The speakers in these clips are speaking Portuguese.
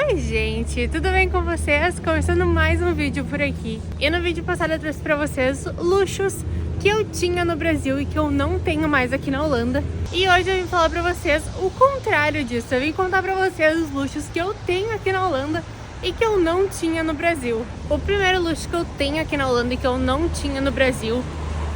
Oi gente, tudo bem com vocês? Começando mais um vídeo por aqui. E no vídeo passado eu trouxe pra vocês luxos que eu tinha no Brasil e que eu não tenho mais aqui na Holanda. E hoje eu vim falar pra vocês o contrário disso. Eu vim contar pra vocês os luxos que eu tenho aqui na Holanda e que eu não tinha no Brasil. O primeiro luxo que eu tenho aqui na Holanda e que eu não tinha no Brasil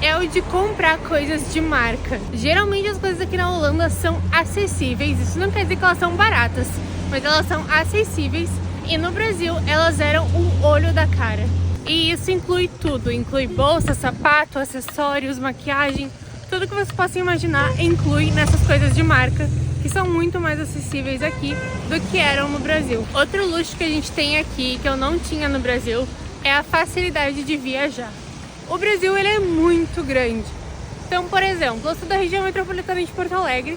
é o de comprar coisas de marca. Geralmente as coisas aqui na Holanda são acessíveis. Isso não quer dizer que elas são baratas, mas elas são acessíveis, e no Brasil elas eram o olho da cara. E isso inclui tudo, inclui bolsa, sapato, acessórios, maquiagem, tudo que você possa imaginar inclui nessas coisas de marca, que são muito mais acessíveis aqui do que eram no Brasil. Outro luxo que a gente tem aqui, que eu não tinha no Brasil, é a facilidade de viajar. O Brasil ele é muito grande. Então, por exemplo, eu sou da região metropolitana de Porto Alegre,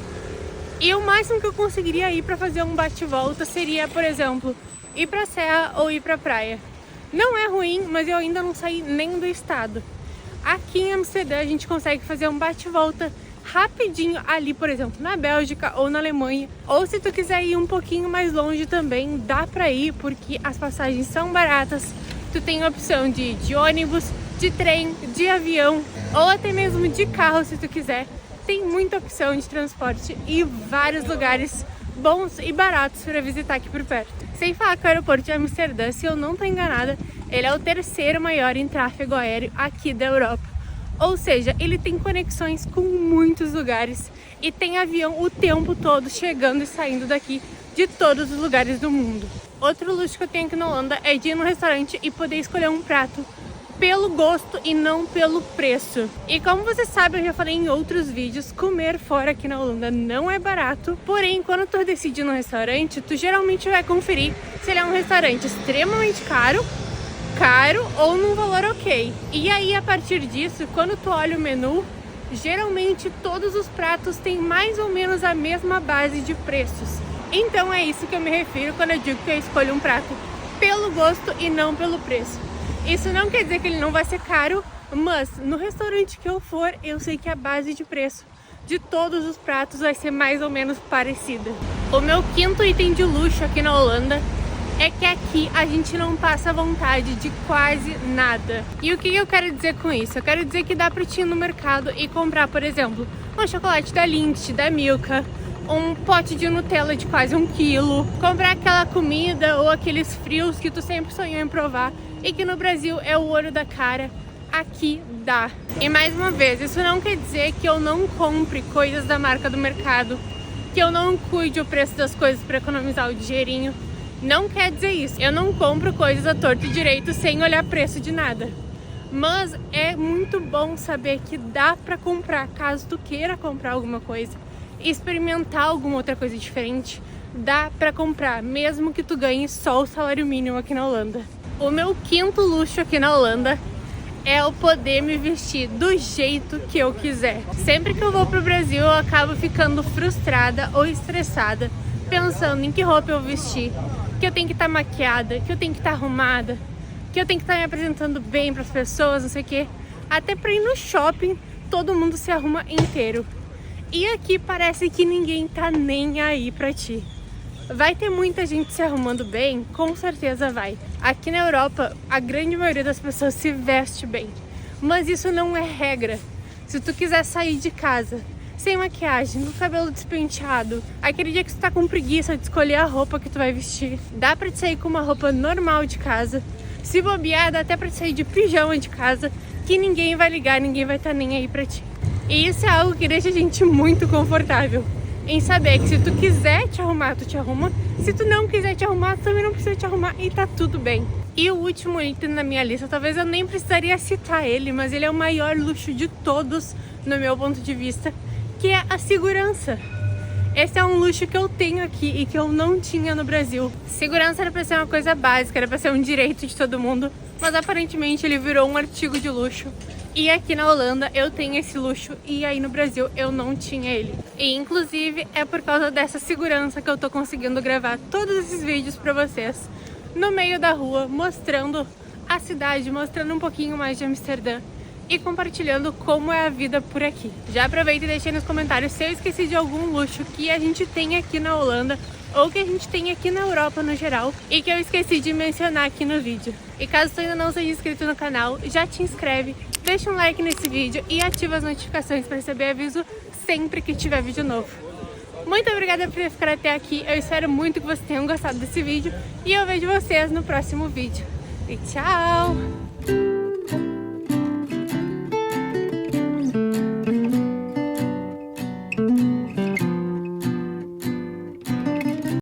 e o máximo que eu conseguiria ir para fazer um bate-volta seria, por exemplo, ir para a serra ou ir para a praia. Não é ruim, mas eu ainda não saí nem do estado. Aqui em Amsterdã a gente consegue fazer um bate-volta rapidinho ali, por exemplo, na Bélgica ou na Alemanha. Ou se tu quiser ir um pouquinho mais longe também, dá para ir, porque as passagens são baratas. Tu tem a opção de ir de ônibus, de trem, de avião ou até mesmo de carro se tu quiser. Tem muita opção de transporte e vários lugares bons e baratos para visitar aqui por perto. Sem falar que o aeroporto de Amsterdã, se eu não estou enganada, ele é o terceiro maior em tráfego aéreo aqui da Europa. Ou seja, ele tem conexões com muitos lugares e tem avião o tempo todo chegando e saindo daqui de todos os lugares do mundo. Outro luxo que eu tenho aqui na Holanda é de ir no restaurante e poder escolher um prato pelo gosto e não pelo preço. E como você sabe, eu já falei em outros vídeos, comer fora aqui na Holanda não é barato. Porém, quando tu decide ir num restaurante, tu geralmente vai conferir se ele é um restaurante extremamente caro ou num valor ok. E aí, a partir disso, quando tu olha o menu, geralmente todos os pratos têm mais ou menos a mesma base de preços. Então é isso que eu me refiro quando eu digo que eu escolho um prato pelo gosto e não pelo preço. Isso não quer dizer que ele não vai ser caro, mas no restaurante que eu for, eu sei que a base de preço de todos os pratos vai ser mais ou menos parecida. O meu quinto item de luxo aqui na Holanda é que aqui a gente não passa vontade de quase nada. E o que eu quero dizer com isso? Eu quero dizer que dá pra te ir no mercado e comprar, por exemplo, um chocolate da Lindt, da Milka, um pote de Nutella de quase 1 quilo, comprar aquela comida ou aqueles frios que tu sempre sonhou em provar e que no Brasil é o olho da cara, aqui dá. E mais uma vez, isso não quer dizer que eu não compre coisas da marca do mercado, que eu não cuide o preço das coisas para economizar o dinheirinho. Não quer dizer isso. Eu não compro coisas à torto e direito sem olhar preço de nada. Mas é muito bom saber que dá para comprar, caso tu queira comprar alguma coisa, experimentar alguma outra coisa diferente, dá para comprar, mesmo que tu ganhe só o salário mínimo aqui na Holanda. O meu quinto luxo aqui na Holanda é o poder me vestir do jeito que eu quiser. Sempre que eu vou pro Brasil, eu acabo ficando frustrada ou estressada, pensando em que roupa eu vestir, que eu tenho que estar maquiada, que eu tenho que estar arrumada, que eu tenho que estar me apresentando bem para as pessoas, não sei o quê. Até para ir no shopping, todo mundo se arruma inteiro. E aqui parece que ninguém tá nem aí pra ti. Vai ter muita gente se arrumando bem? Com certeza vai. Aqui na Europa, a grande maioria das pessoas se veste bem. Mas isso não é regra. Se tu quiser sair de casa sem maquiagem, com o cabelo despenteado, aquele dia que tu tá com preguiça de escolher a roupa que tu vai vestir, dá pra te sair com uma roupa normal de casa. Se bobear, dá até pra te sair de pijama de casa, que ninguém vai ligar, ninguém vai estar nem aí pra ti. E isso é algo que deixa a gente muito confortável, em saber que se tu quiser te arrumar, tu te arruma. Se tu não quiser te arrumar, tu também não precisa te arrumar e tá tudo bem. E o último item na minha lista, talvez eu nem precisaria citar ele, mas ele é o maior luxo de todos, no meu ponto de vista, que é a segurança. Esse é um luxo que eu tenho aqui e que eu não tinha no Brasil. Segurança era pra ser uma coisa básica, era pra ser um direito de todo mundo, mas aparentemente ele virou um artigo de luxo. E aqui na Holanda eu tenho esse luxo e aí no Brasil eu não tinha ele. E inclusive é por causa dessa segurança que eu tô conseguindo gravar todos esses vídeos pra vocês no meio da rua, mostrando a cidade, mostrando um pouquinho mais de Amsterdã e compartilhando como é a vida por aqui. Já aproveita e deixa aí nos comentários se eu esqueci de algum luxo que a gente tem aqui na Holanda ou que a gente tem aqui na Europa no geral e que eu esqueci de mencionar aqui no vídeo. E caso tu ainda não seja inscrito no canal, já te inscreve, deixa um like nesse vídeo e ativa as notificações para receber aviso sempre que tiver vídeo novo. Muito obrigada por ficar até aqui, eu espero muito que vocês tenham gostado desse vídeo e eu vejo vocês no próximo vídeo. E tchau!